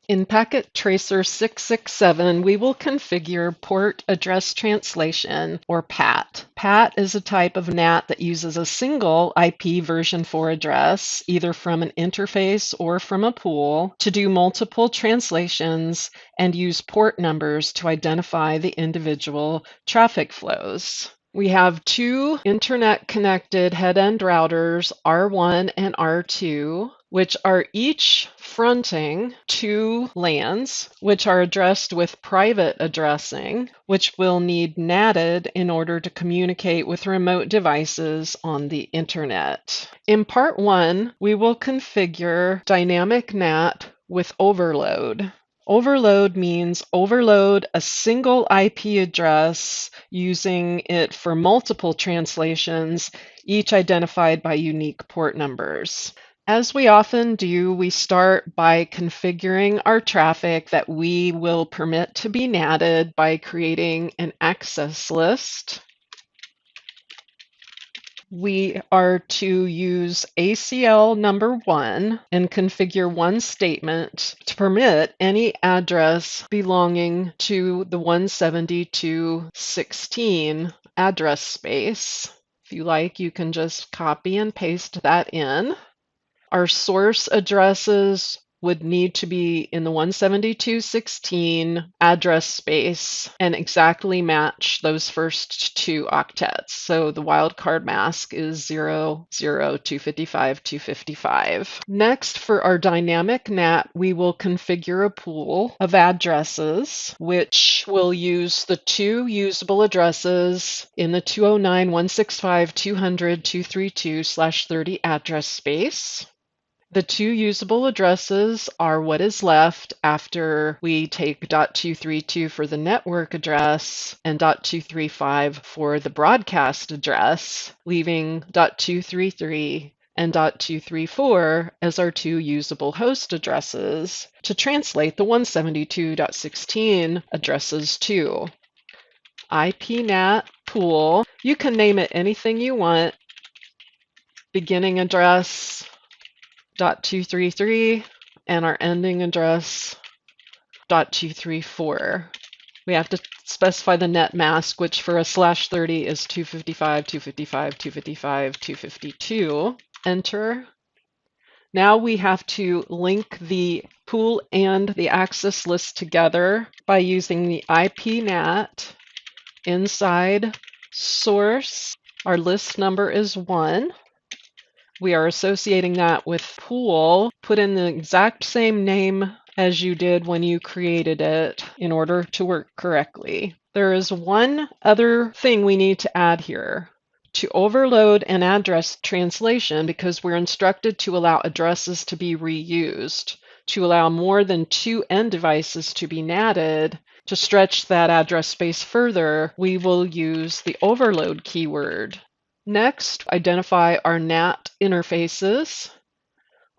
In Packet Tracer 667, we will configure Port Address Translation, or PAT. PAT is a type of NAT that uses a single IP version 4 address, either from an interface or from a pool, to do multiple translations and use port numbers to identify the individual traffic flows. We have two internet-connected head-end routers, R1 and R2, which are each fronting two LANs, which are addressed with private addressing, which will need NATed in order to communicate with remote devices on the internet. In part 1, we will configure dynamic NAT with overload. Overload means overload a single IP address using it for multiple translations, each identified by unique port numbers. As we often do, we start by configuring our traffic that we will permit to be NATed by creating an access list. We are to use ACL number 1 and configure one statement to permit any address belonging to the 172.16 address space. If you like, you can just copy and paste that in. Our source addresses would need to be in the 172.16 address space and exactly match those first two octets. So the wildcard mask is 0, 0, 255, 255. Next, for our dynamic NAT, we will configure a pool of addresses, which will use the two usable addresses in the 209.165.200.232/30 address space. The two usable addresses are what is left after we take .232 for the network address and .235 for the broadcast address, leaving .233 and .234 as our two usable host addresses to translate the 172.16 addresses to. IPNAT pool, you can name it anything you want. Beginning address .233 and our ending address .234. We have to specify the net mask, which for a /30 is 255, 255, 255, 252. Enter. Now we have to link the pool and the access list together by using the IPNAT inside source. Our list number is 1. We are associating that with pool. Put in the exact same name as you did when you created it in order to work correctly. There is one other thing we need to add here. To overload an address translation, because we're instructed to allow addresses to be reused, to allow more than two end devices to be NATed, to stretch that address space further, we will use the overload keyword. Next, identify our NAT interfaces.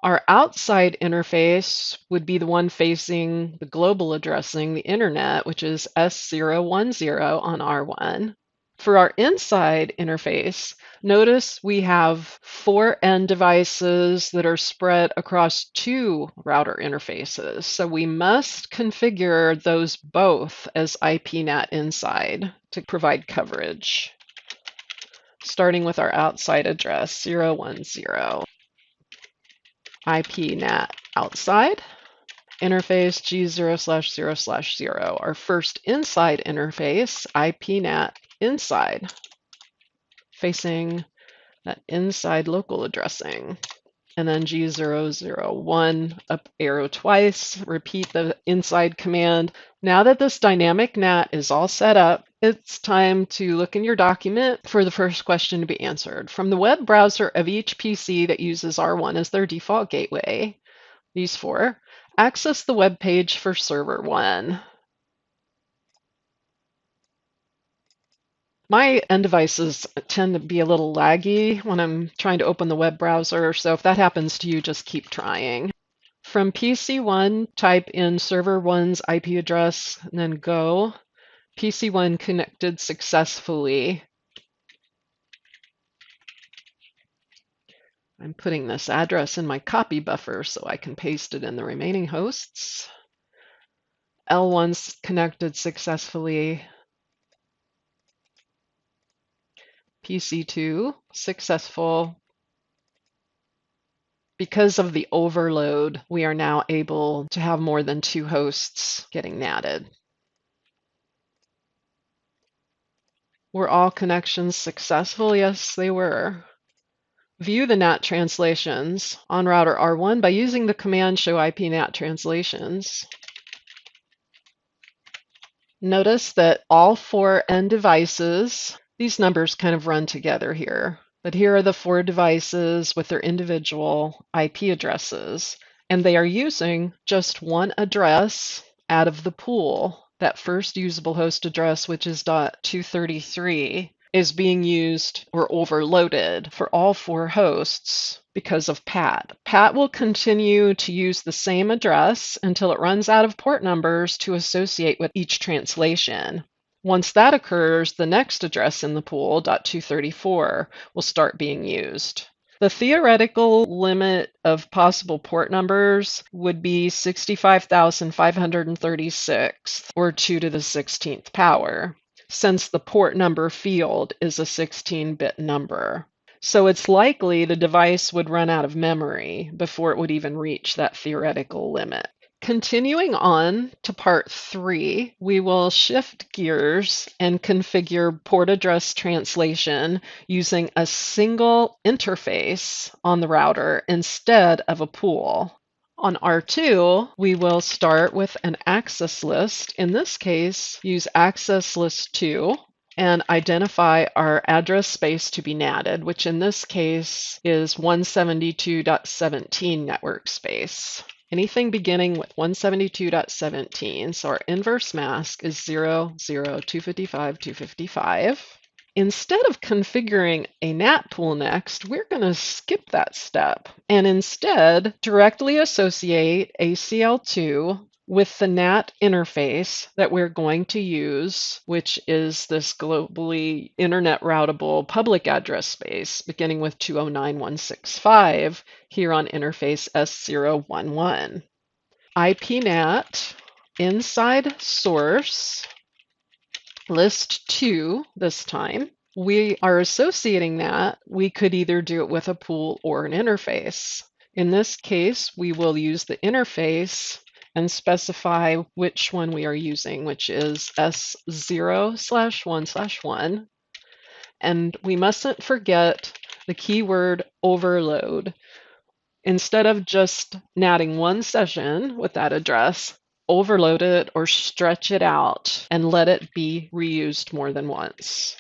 Our outside interface would be the one facing the global addressing, the internet, which is S010 on R1. For our inside interface, notice we have 4 end devices that are spread across 2 router interfaces. So we must configure those both as IPNAT inside to provide coverage. Starting with our outside address, 010, IPNAT outside, interface G0/0/0. Our first inside interface, IPNAT inside, facing that inside local addressing. And then G001, up arrow twice, repeat the inside command. Now that this dynamic NAT is all set up, it's time to look in your document for the first question to be answered. From the web browser of each PC that uses R1 as their default gateway, these 4, access the web page for server 1. My end devices tend to be a little laggy when I'm trying to open the web browser, so if that happens to you, just keep trying. From PC1, type in server 1's IP address, and then go. PC1 connected successfully. I'm putting this address in my copy buffer so I can paste it in the remaining hosts. L1's connected successfully. PC2 successful. Because of the overload, we are now able to have more than 2 hosts getting NATed. Were all connections successful? Yes, they were. View the NAT translations on router R1 by using the command show IP NAT translations. Notice that all 4 end devices, these numbers kind of run together here, but here are the 4 devices with their individual IP addresses, and they are using just one address out of the pool. That first usable host address, which is .233, is being used or overloaded for all 4 hosts because of PAT. PAT will continue to use the same address until it runs out of port numbers to associate with each translation. Once that occurs, the next address in the pool, .234, will start being used. The theoretical limit of possible port numbers would be 65,536, or 2 to the 16th power, since the port number field is a 16-bit number. So it's likely the device would run out of memory before it would even reach that theoretical limit. Continuing on to part 3, we will shift gears and configure port address translation using a single interface on the router instead of a pool. On R2, we will start with an access list. In this case, use access list 2 and identify our address space to be NATed, which in this case is 172.17 network space. Anything beginning with 172.17, so our inverse mask is 0, 0, 255, 255. Instead of configuring a NAT pool next, we're going to skip that step and instead directly associate ACL2 with the NAT interface that we're going to use, which is this globally internet routable public address space beginning with 209.165 here on interface S011. IPNAT inside source list 2 this time. We are associating that. We could either do it with a pool or an interface. In this case, we will use the interface and specify which one we are using, which is S0/1/1. And we mustn't forget the keyword overload. Instead of just natting one session with that address, overload it or stretch it out and let it be reused more than once.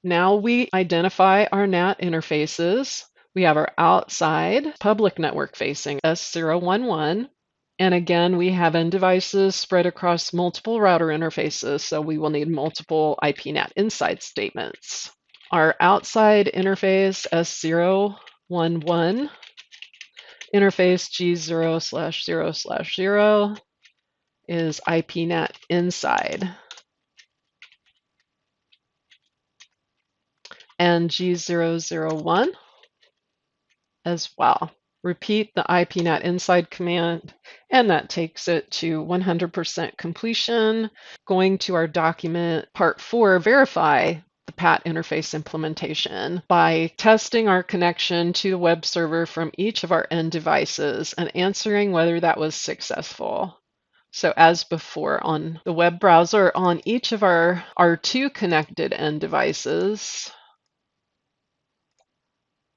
Now we identify our NAT interfaces. We have our outside public network facing S011. And again, we have end devices spread across multiple router interfaces, so we will need multiple IPNAT inside statements. Our outside interface S011, interface G0/0/0 is IPNAT inside. And G001 as well. Repeat the IPNAT inside command, and that takes it to 100% completion. Going to our document, part 4, verify the PAT interface implementation by testing our connection to the web server from each of our end devices and answering whether that was successful. So as before, on the web browser, on each of our R2 connected end devices,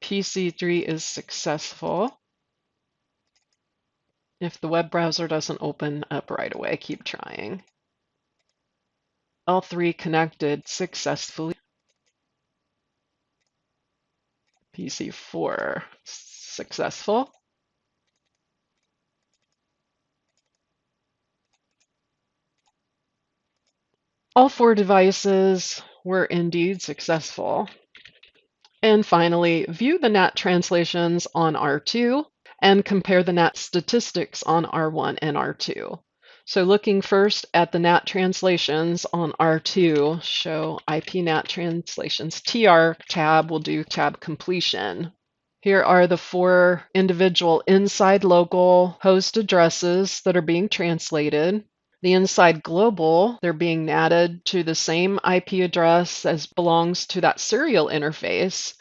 PC3 is successful. If the web browser doesn't open up right away, keep trying. L3 connected successfully. PC4 successful. All 4 devices were indeed successful. And finally, view the NAT translations on R2 and compare the NAT statistics on R1 and R2. So looking first at the NAT translations on R2, show IP NAT translations. TR tab will do tab completion. Here are the 4 individual inside local host addresses that are being translated. The inside global, they're being NATed to the same IP address as belongs to that serial interface,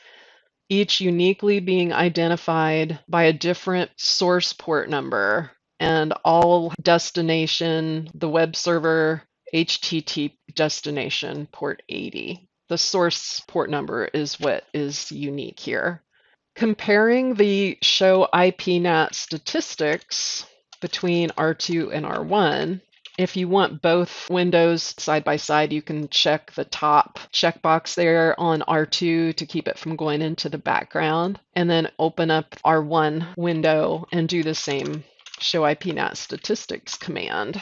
each uniquely being identified by a different source port number, and all destination, the web server HTTP destination port 80. The source port number is what is unique here. Comparing the show IPNAT statistics between R2 and R1, if you want both windows side by side, you can check the top checkbox there on R2 to keep it from going into the background, and then open up R1 window and do the same show IPNAT statistics command.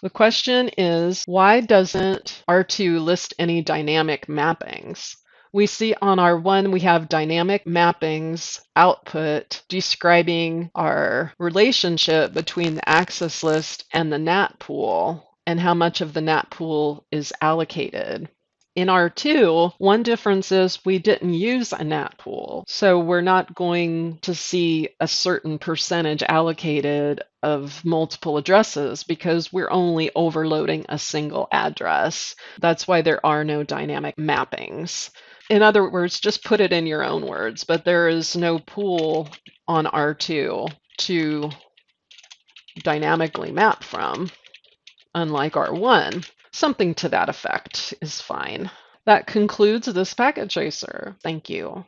The question is, why doesn't R2 list any dynamic mappings? We see on R1 we have dynamic mappings output describing our relationship between the access list and the NAT pool and how much of the NAT pool is allocated. In R2, one difference is we didn't use a NAT pool, so we're not going to see a certain percentage allocated of multiple addresses because we're only overloading a single address. That's why there are no dynamic mappings. In other words, just put it in your own words, but there is no pool on R2 to dynamically map from, unlike R1. Something to that effect is fine. That concludes this packet tracer. Thank you.